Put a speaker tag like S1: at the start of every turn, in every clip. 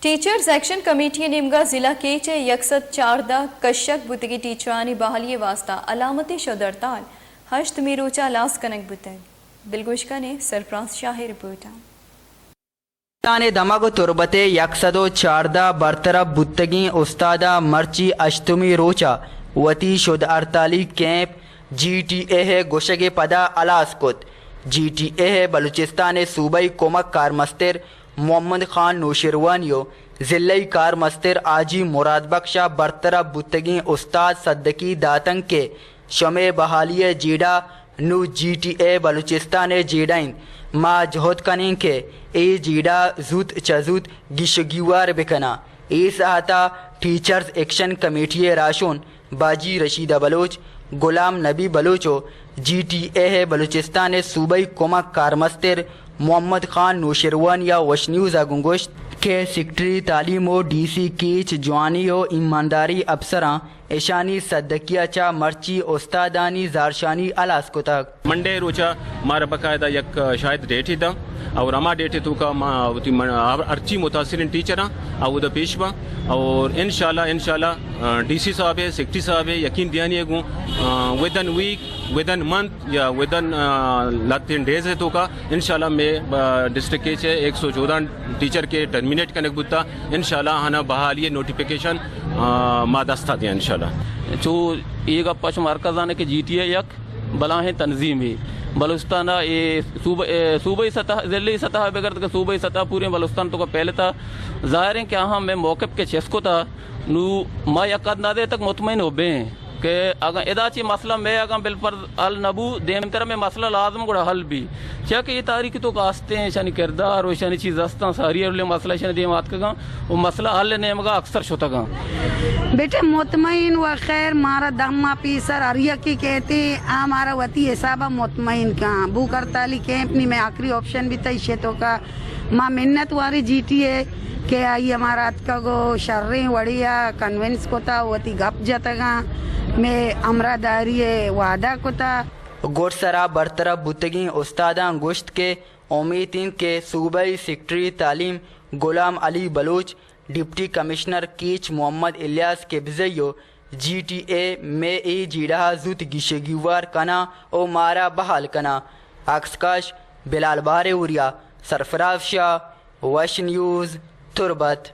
S1: teachers action committee निमगा जिला के चे यकसद 14 कश्यक बुतगी टीचरानी बहाली वास्ता अलामती शुदरताल हश्त में रोचा लास कनक बुतग बिलगुशका ने सरफराज शाही रिपोर्ट
S2: ताने दमग तुरबते यकसदो 14 बरतरफ बुतगी उस्तादा मर्ची अश्तमी रोचा वती शुद अरताली कैंप GTA है गोशगे पदा अलास्कुत GTA है बलूचिस्तान सूबाई कोमक कारमस्तर मोहम्मद खान नौशरवानियो ज़िल्लई कार मस्तर आजी मुराद बख्शा बरतरफ बुतगी उस्ताद सद्दकी दातंग के शमे बहाली जीडा नु GTA बलूचिस्तान जीडाइन मा जहद कनिंग के ए जीडा जूत चजूत गिशगीवार बिकना ए सहाता टीचर्स एक्शन कमेटी राशोन बाजी रशीदा बलोच गुलाम नबी बलोचो GTA है बलूचिस्तान सूबाई कोमक कारमस्तर मोहम्मद खान नौशरवान या वश न्यूज़ गुंगोश्त के सेक्रेटरी तालीम व DC कीच जवानी व ईमानदारी अफसरां ईशानी सद्दकिया चा मर्ची उस्तादानी जारशानी अलास्कुतक
S3: मंडे रोचा मारा बकायदा यक शायद डेट ही था और अमा डेट तो का अर्ची मुतासिर टीचर और पेशवा और इंशाल्लाह DC साहब है सेक्रेटरी साहब है यकीन दियानी go within week within month या विद इन 10 डेज है तो का इंशाल्लाह मैं डिस्ट्रिक्ट के 114 टीचर के टर्मिनेट कनक बुता इंशाल्लाह हना बहाली नोटिफिकेशन मा दस्ता दिया इंशाल्लाह
S4: जो ये गप्पा मरकज़ आने के GTA यक बला है तंजीम है बलूचिस्तान ये सूबाई सतह ज़िली सतह बगैर के सूबाई सतह पूरे बलूचिस्तान तो का पहले था ज़ाहिर है कि हाँ मैं मौक़िफ़ के चेस को था नू माँ यकाद नादे तक मुतमईन हो बे कि अगर इदाची मसला मैं अगर बिलफर अल नबू देम तरह में मसला लाजम गुड़ा हल भी क्या कि ये तारीख तो कास्ते हैं शानी किरदार और शानी चीज़ अस्ता सारी और मसला शानी दे मात का वो मसला हल ने मगा अक्सर शोता का
S5: बेटे मुतमईन व खैर मारा दम्मा पीसर अरिया की कहते हमारा वती हिसाबा मुतमईन का बू करताली कैंप नहीं में आखिरी ऑप्शन भी तय शेतों का माँ मिन्नत वारी GTA के आई हमारा का गो शर्रे वड़िया कन्वेंस को था वती गप जाता मैं अमरादारी वादा को था
S2: गोरसरा बरतरफ बुतगी उस्तादा गोश्त के उम्मीदीन के सूबाई सेक्रेटरी तालीम Ghulam Ali Bloch deputy commissioner कीच मोहम्मद इलियास के बिजयो GTA में ए जीड़ा जुत गिशगीवार कना ओ मारा बहाल कना अक्सकाश बिलाल बारे उरिया सरफराज शाह वश न्यूज़ तुरबत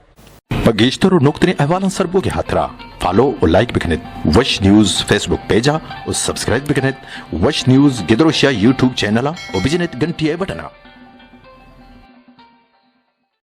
S6: गेश्तर नुक्तने अहवालन सरबोगे हाथरा फॉलो और लाइक बिकनेत वश न्यूज़ फेसबुक पेजा और सब्सक्राइब बिकनेत वश न्यूज़ गिदरोशिया यूट्यूब चैनल और बिजनेत घंटी बटना